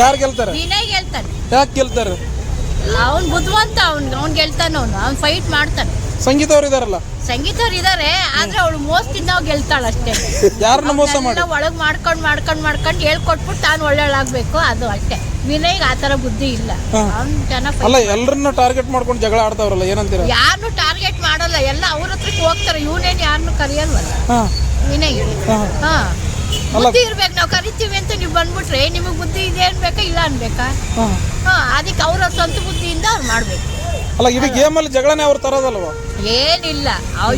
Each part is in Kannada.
ಯಾರು ಗೆಲ್ತಾರೆ? ವಿನಯ್ ಗೆಲ್ತಾನೆ. ಯಾಕೆ ಗೆಲ್ತಾರೆ? ಅವ್ನು ಬುದ್ಧಿವಂತ, ಅವ್ನು ಗೆಲ್ತಾನೆ. ಅವ್ನು ಫೈಟ್ ಮಾಡ್ತಾನೆ. ಸಂಗೀತ ಅವ್ರು ಇದಾರಲ್ಲ, ಸಂಗೀತ ಅವ್ರು ಇದಾರೆ, ಆದ್ರೆ ಅವಳು ಮೋಸದಿಂದ ಗೆಲ್ತಾಳ ಅಷ್ಟೇ. ಯಾರನ್ನ ಮೋಸ ಮಾಡಿ ಒಳಗ್ ಮಾಡ್ಕೊಂಡು ಹೇಳ್ಕೊಟ್ಬಿಟ್ಟು ತಾನು ಒಳ್ಳೆಳಾಗ್ಬೇಕು, ಅದು ಅಷ್ಟೇ. ವಿನಯ್ಗೆ ಆತರ ಬುದ್ಧಿ ಇಲ್ಲ. ಅಲ್ಲ, ಎಲ್ಲರನ್ನ ಟಾರ್ಗೆಟ್ ಮಾಡ್ಕೊಂಡು ಜಗಳ ಆಡ್ತಾವ್ರಲ್ಲ, ಏನಂತೀರ? ಯಾರನ್ನು ಟಾರ್ಗೆಟ್ ಮಾಡಲ್ಲ, ಎಲ್ಲ ಅವ್ರ ಹತ್ರಕ್ಕೆ ಹೋಗ್ತಾರೆ. ಇವನೇನ್ ಯಾರನ್ನು ಕರೆಯಲ್ವಲ್ಲ ವಿನಯ್. ಬುದ್ಧಿ ಇರ್ಬೇಕು. ನಾವು ಕರಿತೀವಿ ಅಂತ ನೀವು ಬಂದ್ಬಿಟ್ರೆ ನಿಮಗ್ ಬುದ್ಧಿ ಇದೆ ಅನ್ಬೇಕಾ ಇಲ್ಲ ಅನ್ಬೇಕಾ? ಅದಕ್ಕೆ ಅವ್ರ ಸ್ವಂತ ಬುದ್ಧಿಯಿಂದ ಅವ್ರು ಮಾಡ್ಬೇಕು. ಅಲ್ಲ, ಇಡೀ ಗೇಮ್ ಅಲ್ಲಿ ಜಗಳನೇ ಅವ್ರು ತರೋದಲ್ವಾ? ಏನಿಲ್ಲ,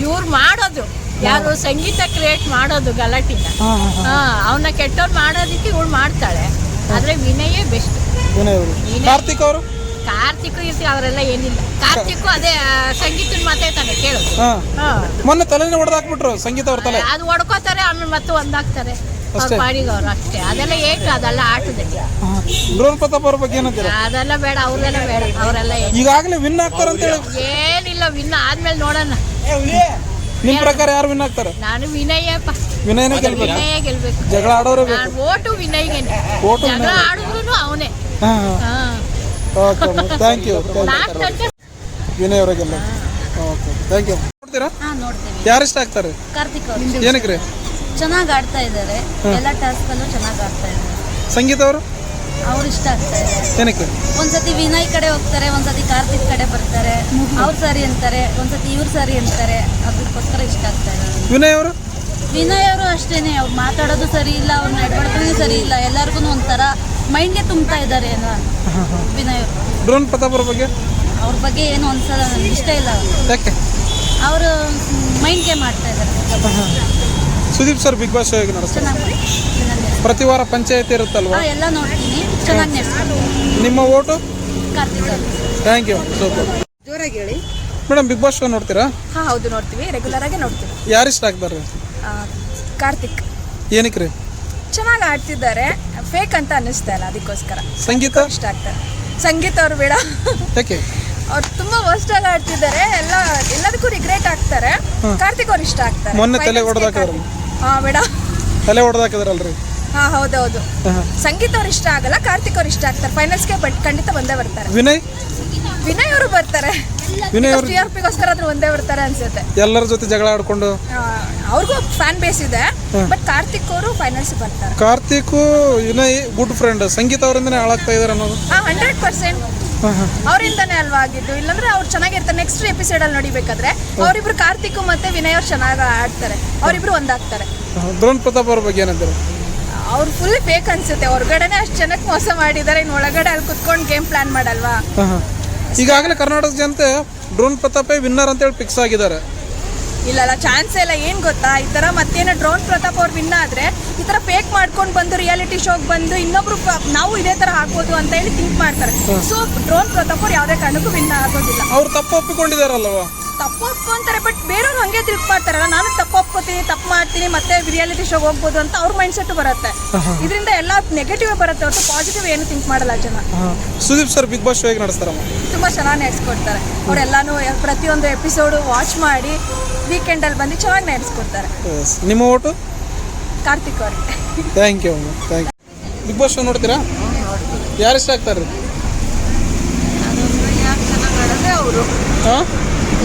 ಇವ್ರು ಮಾಡೋದು ಯಾರು ಸಂಗೀತ ಕ್ರಿಯೇಟ್ ಮಾಡೋದು ಗಲಾಟಿನ. ಅವನ್ನ ಕೆಟ್ಟವ್ರು ಮಾಡೋದಕ್ಕೆ ಇವಳು ಮಾಡ್ತಾಳೆ, ಆದ್ರೆ ವಿನಯೇ ಬೆಸ್ಟ್. ಕಾರ್ತಿಕ್ ಅವರು ಅವರೆಲ್ಲ ಏನಿಲ್ಲ. ಕಾರ್ತಿಕ್ ಅದೇ ಸಂಗೀತನ ಮಾತಾಡ್ತಾನೆ ಕೇಳೋದು. ಮೊನ್ನೆ ತಲೆನೇ ಹೊಡೆದಾಕ್ಬಿಟ್ರು ಸಂಗೀತ ಅವ್ರ ತಲೆ. ಅದು ಹೊಡ್ಕೋತಾರೆ, ಆಮೇಲೆ ಮತ್ತೆ ಒಂದಾಗ್ತಾರೆ ಪಾಡಿಗೆ ಅವ್ರು ಅಷ್ಟೇ. ಅದೆಲ್ಲ ಅದೆಲ್ಲ ಆಟದಲ್ಲಿ. ಡ್ರೋನ್ ಪ್ರತಾಪ್ ಅವ್ರ ಬಗ್ಗೆ ಏನಂತೀರ? ಅದೆಲ್ಲ ಬೇಡ, ಅವ್ರೆಲ್ಲ ಬೇಡ. ಅವರೆಲ್ಲ ಈಗಾಗಲೇ ವಿನ್ ಆಗ್ತಾರಂತ ಹೇಳಿ ಏನಿಲ್ಲ. ವಿನ್ ಆದ್ಮೇಲೆ ನೋಡೋಣ. ನಿಮ್ ಪ್ರಕಾರ ಯಾರು ವಿನ್ ಆಗ್ತಾರೆ? ನಾನು ವಿನಯಪ್ಪ. ವಿನಯನೇ ಗೆಲ್ಬೇಕು. ವಿನಯ ಗೆಲ್ಬೇಕು. ಜಗಳ ಆಡೋರು ಓಟು ವಿನಯ್ಗೆನೆ. ಜಗಳ ಆಡಿದ್ರು ಅವನೇ. Thank you. ವಿನಯ್ ಅವರಿಗೆಲ್ಲ ಥ್ಯಾಂಕ್ ಯು. ನೋಡ್ತೀರಾ? ಯಾರು ಇಷ್ಟ ಆಗ್ತಾರೆ? ಕಾರ್ತಿಕ್ ಏನಕ್ಕೆ? ಚೆನ್ನಾಗಿ ಆಡ್ತಾ ಇದ್ದಾರೆ, ಎಲ್ಲ ಟಾಸ್ಕ್ ಅಲ್ಲೂ ಚೆನ್ನಾಗಿ ಆಡ್ತಾ ಇದ್ದಾರೆ. ಸಂಗೀತ ಅವರು ಅವ್ರು ಇಷ್ಟ ಆಗ್ತಾ ಇದ್ದಾರೆ. ಏನಕ್ಕೆ? ಒಂದ್ಸತಿ ವಿನಯ್ ಕಡೆ ಹೋಗ್ತಾರೆ, ಒಂದ್ಸತಿ ಕಾರ್ತಿಕ್ ಕಡೆ ಬರ್ತಾರೆ. ಅವ್ರು ಸರಿ ಅಂತಾರೆ, ಒಂದ್ಸತಿ ಇವ್ರು ಸರಿ ಅಂತಾರೆ. ಅದಕ್ಕೋಸ್ಕರ ಇಷ್ಟ ಆಗ್ತಾ ಇದ್ದಾರೆ. ವಿನಯ್ ಅವರು ಅಷ್ಟೇನೆ, ಅವ್ರು ಮಾತಾಡೋದು ಸರಿ ಇಲ್ಲ, ಅವ್ರ ನಡವಳಿಕೆ ಸರಿ ಇಲ್ಲ. ಎಲ್ಲರಿಗೂ ಒಂಥರ ಮೈಂಡ್ಗೆ ತುಂಬ್ತಾ ಇದ್ದಾರೆ ವಿನಯ್ ಅವರು. ಡ್ರೋನ್ ಪ್ರತಾಪ್ ಅವ್ರ ಬಗ್ಗೆ ಏನು ಒಂದ್ಸಲ ನನಗೆ ಇಷ್ಟ ಇಲ್ಲ. ಅವರು ಮೈಂಡ್ಗೆ ಮಾಡ್ತಾ ಇದ್ದಾರೆ. ಸುದೀಪ್ ಸರ್ ಬಿಗ್ ಬಾಸ್ ಹೇಗೆ ನಡೆಸ್ತಾರೆ? ಚೆನ್ನಾಗಿ ಪ್ರತಿ ವಾರ ಪಂಚಾಯತಿ ಇರುತ್ತಲ್ವಾ? ಎಲ್ಲ ನೋಡ್ತೀನಿ, ಚೆನ್ನಾಗಿ ನಡೆಸ್ತಾರೆ. ನಿಮ್ಮ ಓಟು? ಕಾರ್ತಿಕ್ ಅವರು. Thank you. ಸೂಪರ್. ಜೋರಾಗಿ ಹೇಳಿ ಮೇಡಮ್, ಬಿಗ್ ಬಾಸ್ ಶೋ ನೋಡ್ತೀರಾ? ಹೌದು, ನೋಡ್ತೀವಿ. ರೆಗ್ಯುಲರ್ ಆಗಿ ನೋಡ್ತೀವಿ. ಯಾರು ಇಷ್ಟ ಆಗ್ತಾರೆ? ಕಾರ್ತಿಕ್. ಏನಕ್ಕೆ? ಚೆನ್ನಾಗಿ ಆಡ್ತಿದ್ದಾರೆ, ಫೇಕ್ ಅಂತ ಅನ್ನಿಸ್ತಾ ಇಲ್ಲ, ಅದಕ್ಕೋಸ್ಕರ. ಸಂಗೀತ ಇಷ್ಟ ಆಗ್ತಾರೆ. ಸಂಗೀತ ಅವ್ರು ಬೇಡ. ಯಾಕೆ? ಅವ್ರು ತುಂಬಾ ವರ್ಸ್ಟ್ ಆಗಿ ಆಡ್ತಿದ್ದಾರೆ, ಎಲ್ಲದಕ್ಕೂ ರಿಗ್ರೆಟ್ ಆಗ್ತಾರೆ. ಕಾರ್ತಿಕ್ ಅವ್ರು ಇಷ್ಟ ಆಗ್ತಾರೆ. ಮೊನ್ನೆ ತಲೆ ಹೊಡೆದಾಕಿದ್ರು. ಬೇಡ, ತಲೆ ಹೊಡೆದಾಕಿದ್ರಲ್ರಿ? ಹೌದೌದು. ಸಂಗೀತ ಅವ್ರು ಇಷ್ಟ ಆಗಲ್ಲ, ಕಾರ್ತಿಕ್ ಅವ್ರು ಇಷ್ಟ ಆಗ್ತಾರೆ. ಫೈನಲ್ಸ್ಗೆ ಖಂಡಿತ ಒಂದೇ ಬರ್ತಾರೆ. ವಿನಯ್ ಅವರು ಬರ್ತಾರೆ. TRPಗೋಸ್ಕರ ಆದ್ರೂ ಒಂದೇ ಬರ್ತಾರೆ ಅನ್ಸುತ್ತೆ. ಎಲ್ಲರ ಜೊತೆ ಜಗಳ ಆಡ್ಕೊಂಡು ಅವ್ರಿಗೂ ಫ್ಯಾನ್ ಬೇಸ್ ಇದೆ, ಬಟ್ ಕಾರ್ತಿಕ್ ಅವರು ಫೈನಲ್ಸ್ ಬರ್ತಾರೆ. Karthik Vinay good friend. ಸಂಗೀತ ಅವರಿಂದನೇ ಹಾಳಾಗ್ತಾ ಇದಾರೆ ಅನ್ನೋದು 100%. ಅವರಿಂದಾನೇ ಅಲ್ವಾ ಆಗಿದ್ದು, ಇಲ್ಲಾಂದ್ರೆ ಅವ್ರು ಚೆನ್ನಾಗಿರ್ತಾರೆ. ನೆಕ್ಸ್ಟ್ ಎಪಿಸೋಡ್ ಅಲ್ಲಿ ನೋಡಿಬೇಕಾದ್ರೆ ಅವರಿಬ್ರು ಕಾರ್ತಿಕ್ ಮತ್ತೆ ವಿನಯ್ ಅವ್ರು ಚೆನ್ನಾಗಿ ಆಡ್ತಾರೆ, ಅವರಿಬ್ರು ಒಂದಾಗ್ತಾರೆ. ಡ್ರೋನ್ ಪ್ರತಾಪ್ ಅವ್ರ ಬಗ್ಗೆ ಏನಂತಾರೆ? ಅವ್ರು ಫುಲ್ ಫೇಕ್ ಅನ್ಸುತ್ತೆ. ಹೊರಗಡೆನೆ ಅಷ್ಟು ಜನಕ್ಕೆ ಮೋಸ ಮಾಡಿದ್ದಾರೆ, ಇನ್ನು ಒಳಗಡೆ ಅಲ್ಲಿ ಕುತ್ಕೊಂಡು ಗೇಮ್ ಪ್ಲಾನ್ ಮಾಡಲ್ವಾ? ಈಗಾಗಲೇ ಕರ್ನಾಟಕ ಜನತೆ ಡ್ರೋನ್ ಪ್ರತಾಪೇ ವಿನ್ನರ್ ಅಂತ ಹೇಳಿ ಫಿಕ್ಸ್ ಆಗಿದ್ದಾರೆ. ಇಲ್ಲ, ಚಾನ್ಸ್ ಇಲ್ಲ. ಏನ್ ಗೊತ್ತಾ, ಈ ತರ ಮತ್ತೇನೋ ಡ್ರೋನ್ ಪ್ರತಾಪ್ ಅವ್ರು ವಿನ್ ಆದ್ರೆ ಈ ತರ ಫೇಕ್ ಮಾಡ್ಕೊಂಡು ಬಂದು ರಿಯಾಲಿಟಿ ಶೋಗೆ ಬಂದು ಇನ್ನೊಬ್ರು ನಾವು ಇದೇ ತರ ಹಾಕ್ಬೋದು ಅಂತ ಹೇಳಿ ಥಿಂಕ್ ಮಾಡ್ತಾರೆ. ಸೊ ಡ್ರೋನ್ ಪ್ರತಾಪ್ ಅವ್ರು ಯಾವುದೇ ಕಾರಣಕ್ಕೂ ವಿನ್ ಆಗೋದಿಲ್ಲ. ಅವ್ರು ತಪ್ಪು ಒಪ್ಪಿಕೊಂಡಿದಾರಲ್ವಾ? ತಪ್ಪು ಒಪ್ಕೊಂತಾರೆ, ಬಟ್ ಬೇರೆಯವ್ರು ಹಂಗೆ ತಿಳ್ಕ್ ಮಾಡ್ತಾರಲ್ಲ. ನಾನು ತಪ್ಪು ಒಪ್ಕೋತೀನಿ, ತಪ್ಪು ಮಾಡ್ತೀನಿ, ಮತ್ತೆ ರಿಯಾಲಿಟಿ ಶೋಗೆ ಹೋಗ್ಬೋದು ಅಂತ ಅವ್ರ ಮೈಂಡ್ ಸೆಟ್ ಬರುತ್ತೆ. ಇದರಿಂದ ಎಲ್ಲ ನೆಗೆಟಿವ್ ಬರುತ್ತೆ ಹೊರತು ಪಾಸಿಟಿವ್ ಏನು ಥಿಂಕ್ ಮಾಡಲ್ಲ ಜನ. Sudeep sir Bigg Boss show ಹೇಗೆ ನಡೆಸ್ತಾರಮ್ಮ? ತುಂಬಾ ಚೆನ್ನಾಗಿ ನಡೆಸ್ಕೊಡ್ತಾರೆ. ಅವರೆಲ್ಲಾನು ಪ್ರತಿಯೊಂದು ಎಪಿಸೋಡು ವಾಚ್ ಮಾಡಿ ವೀಕೆಂಡಲ್ಲಿ ಬಂದು ಚೆನ್ನಾಗಿ ನಡೆಸ್ಕೊಡ್ತಾರೆ. ನಿಮ್ಮ ಓಟು? ಕಾರ್ತಿಕ್ ಅವ್ರಿಗೆ. Thank you. Bigg Boss show ನೋಡ್ತೀರಾ? ಯಾರು ಇಷ್ಟ ಆಗ್ತಾರೆ? ಅವರು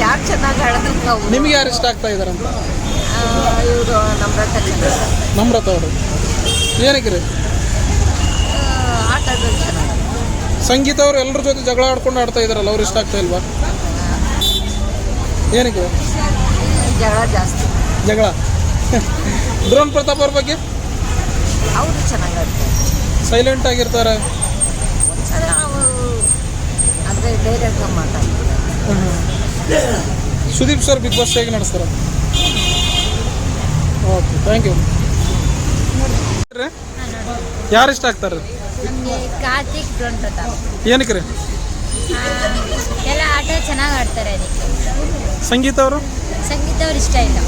ಯಾರು ಚೆನ್ನಾಗಿ ಆಡಿದ್ರೆ ನಿಮ್ಗೆ ಯಾರು ಇಷ್ಟ ಆಗ್ತಾ ಇದಾರಂತ? ಇವರು ನಮ್ರತ ಅವರು. ಏನಕ್ಕೆ ರೀ? ಆಟದಲ್ಲಿ ಚೆನ್ನಾಗಿ. ಸಂಗೀತ ಅವರು ಎಲ್ಲರ ಜೊತೆ ಜಗಳ ಆಡ್ಕೊಂಡು ಆಡ್ತಾ ಇದಾರಲ್ಲ, ಅವ್ರು ಇಷ್ಟ ಆಗ್ತಾ ಇಲ್ವಾ? ಏನಕ್ಕೆ ಜಗಳ ಜಾಸ್ತಿ? ಜಗಳ. ಡ್ರೋನ್ ಪ್ರತಾಪ್ ಅವ್ರ ಬಗ್ಗೆ? ಅವರು ಚೆನ್ನಾಗಿ ಆಡ್ತಾರೆ, ಸೈಲೆಂಟ್ ಆಗಿರ್ತಾರೆ. ಅಂದರೆ ಡೈರೆಕ್ಟ್ ಮಾತಾಡ್ತಾರೆ. ಸುದೀಪ್ ಸರ್ ಬಿಗ್ ಬಾಸ್ ಹೇಗೆ ನಡೆಸ್ತಾರೆ? Okay, thank you. ಯಾರು ಇಷ್ಟ ಆಗ್ತಾರೆ? ಕಾರ್ತಿಕ್, ಡ್ರೋನ್ ಪ್ರತಾಪ್. ಏನಕ್ಕೆ ರೀ? ಎಲ್ಲ ಆಟ ಚೆನ್ನಾಗಿ ಆಡ್ತಾರೆ, ಅದಕ್ಕೆ. ಸಂಗೀತ ಅವರು? ಸಂಗೀತ ಅವ್ರು ಇಷ್ಟ ಇಲ್ಲ.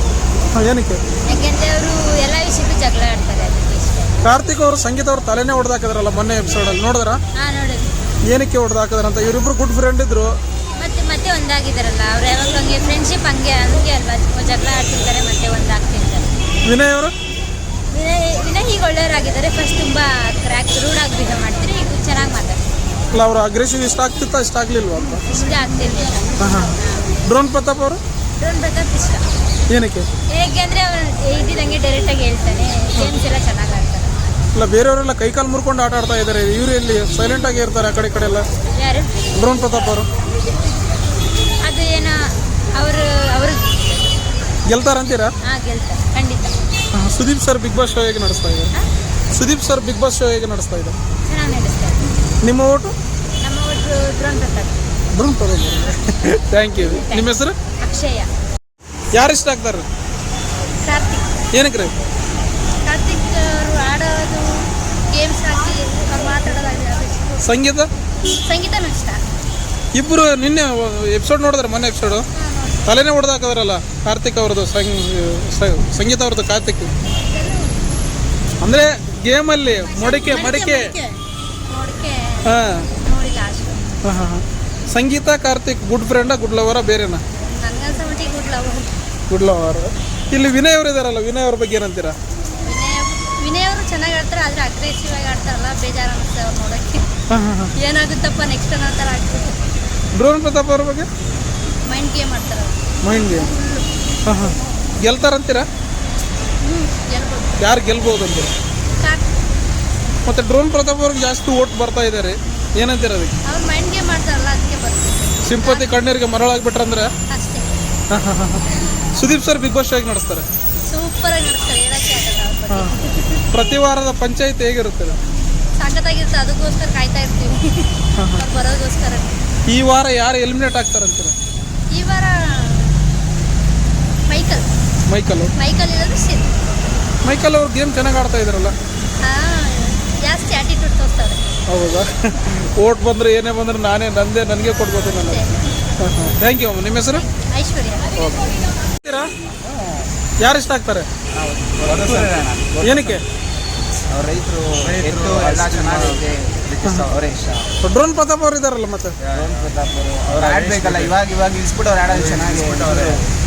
ಏನಕ್ಕೆ? ಯಾಕೆಂದ್ರೆ ಅವರು ಎಲ್ಲ ವಿಷಯಕ್ಕೂ ಜಗಳ ಆಡ್ತಾರೆ, ಅದಕ್ಕೆ ಇಷ್ಟ. ಕಾರ್ತಿಕ್ ಅವರು ಸಂಗೀತ ಅವ್ರು ತಲೆನೇ ಹೊಡೆದಾಕಿದ್ರಲ್ಲ ಮೊನ್ನೆ ಎಪಿಸೋಡಲ್ಲಿ, ನೋಡಿದ್ರ? ನೋಡಿದ್ವಿ. ಏನಕ್ಕೆ ಹೊಡೆದಾಕಿದ್ರಂತ? ಇವರಿಬ್ರು ಗುಡ್ ಫ್ರೆಂಡ್ ಇದ್ರು, ಮತ್ತೆ ಒಂದಾಗಿದ್ದಾರಲ್ಲ. ಅವ್ರು ಯಾವಾಗ ಹಂಗೆ ಫ್ರೆಂಡ್ಶಿಪ್ ಹಂಗೆ ಅಲ್ವಾ, ಜಗಳ ಆಡ್ತಿರ್ತಾರೆ, ಮತ್ತೆ ಒಂದಾಗ್ತಿರ್ತಾರೆ. ವಿನಯ್ ಅವರು? ವಿನಯ್ ಈಗ ಒಳ್ಳೆಯವರಾಗಿದ್ದಾರೆ. ಫಸ್ಟ್ ತುಂಬ ರೂಢಾಗಿ ಬಿಹೇವ್ ಮಾಡ್ತಾರೆ. ಅಲ್ಲ ಅವರು ಅಗ್ರೆಸಿವ್ ಇಷ್ಟ ಆಗ್ತಿತ್ತಾ ಇಷ್ಟ ಆಗ್ಲಿಲ್ವಾ ಅಂತ? ಇಷ್ಟ ಆಗ್ತಿರ್ಲಿಲ್ಲ. ಹಾಂ. ಡ್ರೋನ್ ಪ್ರತಾಪ್ ಅವರು ಡ್ರೋನ್ ಪ್ರತಾಪ್ ಇಷ್ಟ. ಏನಕ್ಕೆ? ಹೇಗೆಂದ್ರೆ ಅವನು ಇದ್ದಿದಂಗೆ ಡೈರೆಕ್ಟಾಗಿ ಹೇಳ್ತಾನೆ, ಗೇಮ್ಸ್ ಎಲ್ಲ ಚೆನ್ನಾಗಿ ಆಡ್ತಾರೆ. ಇಲ್ಲ ಬೇರೆಯವರೆಲ್ಲ ಕೈಕಾಲು ಮುರ್ಕೊಂಡು ಆಟ ಆಡ್ತಾ ಇದ್ದಾರೆ, ಇವರು ಎಲ್ಲಿ ಸೈಲೆಂಟಾಗಿ ಇರ್ತಾರೆ ಆ ಕಡೆ ಈ ಕಡೆ ಎಲ್ಲ. ಯಾರು? ಡ್ರೋನ್ ಪ್ರತಾಪ್ ಅವರು ಅದು ಏನೋ ಅವರು ಗೆಲ್ತಾರಂತೀರಾ? ಗೆಲ್ತಾರೆ ಖಂಡಿತ. Sudeep sir Bigg Boss show ಹೇಗೆ ನಡೆಸ್ತಾ ಇದ್ದಾರೆ? Sudeep sir Bigg Boss show ಹೇಗೆ ನಡೆಸ್ತಾ ಇದ್ದಾರೆ? ಚೆನ್ನಾಗಿ ನಡೆಸ್ತಾರೆ. ನಿಮ್ಮ ಓಟು? ನಮ್ಮ ಒಟ್ಟು drone Pratap. Drone Pratap. Thank you. ನಿಮ್ಮ ಹೆಸರು? ಅಕ್ಷಯ. ಯಾರು ಇಷ್ಟ ಆಗ್ತಾರೆ? ಕಾರ್ತಿಕ್. ಏನಕ್ಕೆ ರೀ? ಕಾರ್ತಿಕ್ ಅವರು ಆಡೋದು, ಗೇಮ್ಸ್ ಹಾಕಿ ಅವ್ರು ಮಾತಾಡೋದಾಗಲಿ. ಸಂಗೀತ? ಸಂಗೀತನೂ ಇಷ್ಟ. ಇಬ್ಬರು ನಿನ್ನೆ ಎಪಿಸೋಡ್ ನೋಡಿದ್ರೆ, ಮೊನ್ನೆ ಎಪಿಸೋಡು ತಲೆನೇ ಹೊಡೆದಾಕದ್ರಲ್ಲ ಕಾರ್ತಿಕ್ ಅವ್ರದ್ದು, ಸಂಗೀತ ಅವ್ರದ್ದು ಕಾರ್ತಿಕ್. ಅಂದರೆ ಗೇಮಲ್ಲಿ ಮಡಿಕೆ ನೋಡಕ್ಕೆ ಹಾಂ ನೋಡಿಲ್ಲ ಅಷ್ಟು. ಹಾಂ ಹಾಂ. ಸಂಗೀತ ಕಾರ್ತಿಕ್ ಗುಡ್ ಫ್ರೆಂಡಾ ಗುಡ್ ಲವರಾ ಬೇರೆನಾ? ನನಗನ್ಸೋ ಮಟ್ಟಿಗೆ ಗುಡ್ ಲವರ್. ಇಲ್ಲಿ ವಿನಯ್ ಅವರು ಇದಾರಲ್ಲ, ವಿನಯ್ ಅವ್ರ ಬಗ್ಗೆ ಏನಂತೀರಾ? ವಿನಯ್ ಅವರು ಚೆನ್ನಾಗಿ ಆಡ್ತಾರೆ, ಆದರೆ ಅಗ್ರೆಸಿವ್ ಆಗಿ ಆಡ್ತಾರಲ್ಲ, ಬೇಜಾರು ಅನಿಸ್ತದೆ ಅವ್ರು ನೋಡೋಕ್ಕೆ. ಹಾಂ ಹಾಂ ಹಾಂ. ಏನಾಗುತ್ತಪ್ಪ ನೆಕ್ಸ್ಟ್ ಅನ್ನೋ ಥರ ಆಗ್ತದೆ. ಡ್ರೋನ್ ಪ್ರತಾಪ್ ಅವ್ರ ಬಗ್ಗೆ? ಮೈಂಡ್ ಗೇಮ್ ಆಡ್ತಾರೆ ಅವರು. Mind game. ಹಾಂ ಹಾಂ. ಗೆಲ್ತಾರಂತೀರಾ? ಗೆಲ್ಬೋದು. ಯಾರು ಗೆಲ್ಬೋದು ಅಂತೀರಾ? ಮತ್ತು ಡ್ರೋನ್ ಪ್ರತಾಪ್ ಅವ್ರಿಗೆ ಜಾಸ್ತಿ ಓಟ್ ಬರ್ತಾ ಇದ್ದಾರೆ, ಏನಂತೀರ ಅದಕ್ಕೆ? ಅವ್ರು ಮೈಂಡ್ ಗೇಮ್ ಆಡ್ತಾರಲ್ಲ, ಅದಕ್ಕೆ ಬರ್ತಾರೆ. ಸಿಂಪತಿ ಕಣ್ಣೀರಿಗೆ ಮರಳಾಗ್ಬಿಟ್ರಂದ್ರೆ? ಅಷ್ಟೇ. ಹಾಂ ಹಾಂ ಹಾಂ. ಸುದೀಪ್ ಸರ್ ಬಿಗ್ ಬಾಸ್ ಹೇಗೆ ನಡೆಸ್ತಾರೆ? ಸೂಪರಾಗಿ ನಡೆಸ್ತಾರೆ, ಹೇಳಕ್ಕೆ ಆಗಲ್ಲ ಅವ್ರ ಬಗ್ಗೆ. ಹಾಂ. ಪ್ರತಿ ವಾರದ ಪಂಚಾಯತ್ ಹೇಗಿರುತ್ತೆ? ಸಖತ್ತಾಗಿರುತ್ತೆ, ಅದಕ್ಕೋಸ್ಕರ ಕಾಯ್ತಾ ಇರ್ತೀವಿ ಅವ್ರು ಬರೋದಕ್ಕೋಸ್ಕರ. ಈ ವಾರ ಯಾರು ಎಲಿಮಿನೇಟ್ ಆಗ್ತಾರಂತೀರ? ಈ ವಾರ ಮೈಕಲ್ ಇರೋದು ಸಿರ್. ಮೈಕಲ್ ಅವ್ರು ಗೇಮ್ ಚೆನ್ನಾಗಿ ಆಡ್ತಾ ಇದ್ದಾರಲ್ಲ? ಜಾಸ್ತಿ ಆಟಿಟ್ಯೂಡ್ ತೋರಿಸ್ತಾರೆ. ಹೌದಾ? ಓಟ್ ಬಂದರೆ ಏನೇ ಬಂದರೂ ನನಗೆ ಕೊಡ್ಬೋದು ನಾನು. ಹಾಂ ಹಾಂ. ಥ್ಯಾಂಕ್ ಯು ಅಮ್ಮ. ನಿಮ್ಮ ಹೆಸರು? ಐಶ್ವರ್ಯ. ಯಾರು ಇಷ್ಟ ಆಗ್ತಾರೆ? ಏನಕ್ಕೆ? ರೈತರು ಎಲ್ಲ ಚೆನ್ನಾಗಿದೆ, ಅವರೇ ಇಷ್ಟ. ಡ್ರೋನ್ ಪ್ರತಾಪ್ ಅವ್ರು ಇದಾರಲ್ಲ ಮತ್ತೆ? ಡ್ರೋನ್ ಪ್ರತಾಪ್ ಅವ್ರು ಆಡ್ಬೇಕಲ್ಲ, ಇವಾಗ ಇಳಿಸ್ಬಿಟ್ಟು ಅವ್ರು ಆಡೋದು ಚೆನ್ನಾಗಿ.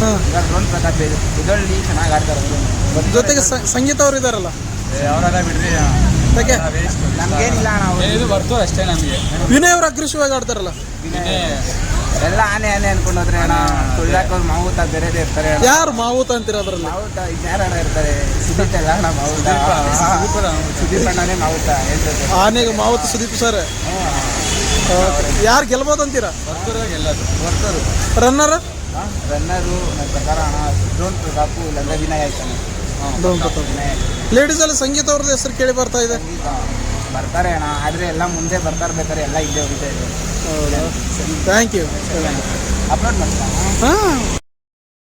ಹಾಂ. ಇವಾಗ ಡ್ರೋನ್ ಪ್ರತಾಪ್ ಇದರಲ್ಲಿ ಚೆನ್ನಾಗಿ ಆಡ್ತಾರೆ ಅವರು. ಜೊತೆಗೆ ಸಂಗೀತ ಅವ್ರು ಇದಾರಲ್ಲ? ಅವರೆಲ್ಲ ಬಿಡ್ರಿ, ಯಾಕೆ? ನಮ್ಗೇನಿಲ್ಲ ಅಣ್ಣ, ಇದು ಬರ್ತದೆ ಅಷ್ಟೇ ನಮಗೆ. ವಿನಯ್ ಅವ್ರು ಅಗ್ರೆಸಿವ್ ಆಗಿ ಆಡ್ತಾರಲ್ಲ? ಎಲ್ಲ ಆನೆ ಅನ್ಕೊಂಡು ಹೋದ್ರೆ ಅಣ್ಣ, ತುಳ್ದಾಕೋರು ಮಾವುತ ಬೇರೆದೇ ಇರ್ತಾರೆ. ಯಾರು ಮಾವುತ ಅಂತೀರ ಅದ್ರಲ್ಲಿ? ಮಾವುತ ಯಾರು ಅಣ್ಣ ಇರ್ತಾರೆ? ಸುದೀಪ್ ಎಲ್ಲ ಅಣ್ಣ ಮಾವುತ. ಸುದೀಪ್ ಅಣ್ಣನೇ ಮಾವುತ ಹೇಳ್ತದೆ. ಆನೆಗೆ ಮಾವುತ ಸುದೀಪ್ ಸರ್. ಯಾರು ಗೆಲ್ಬೋದು ಅಂತೀರಾ? ಬರ್ತರು ರನ್ನರ್? ರನ್ನರು ನನ್ನ ಪ್ರಕಾರ ಅಣ್ಣ ಡ್ರೋನ್ ಪ್ರತಾಪು, ಇಲ್ಲಾಂದ್ರೆ ವಿನಯ್ ಆಯ್ತಾನೆ. ಡ್ರೋನ್ ಪ್ರತಾಪ್. ಲೇಡೀಸ್ ಅಲ್ಲಿ ಸಂಗೀತ ಅವ್ರದ್ದು ಹೆಸರು ಕೇಳಿ ಬರ್ತಾ ಇದೆ. ಬರ್ತಾರೆ ಅಣ್ಣ, ಆದರೆ ಎಲ್ಲ ಮುಂದೆ ಬರ್ತಾ ಇರ್ಬೇಕಾದ್ರೆ ಎಲ್ಲ ಇದ್ದೇ ಹೋಗಿದೆ. Thank you. ಅಪ್ಲೋಡ್ ಮಾಡ್ತಾ ಹಾಂ.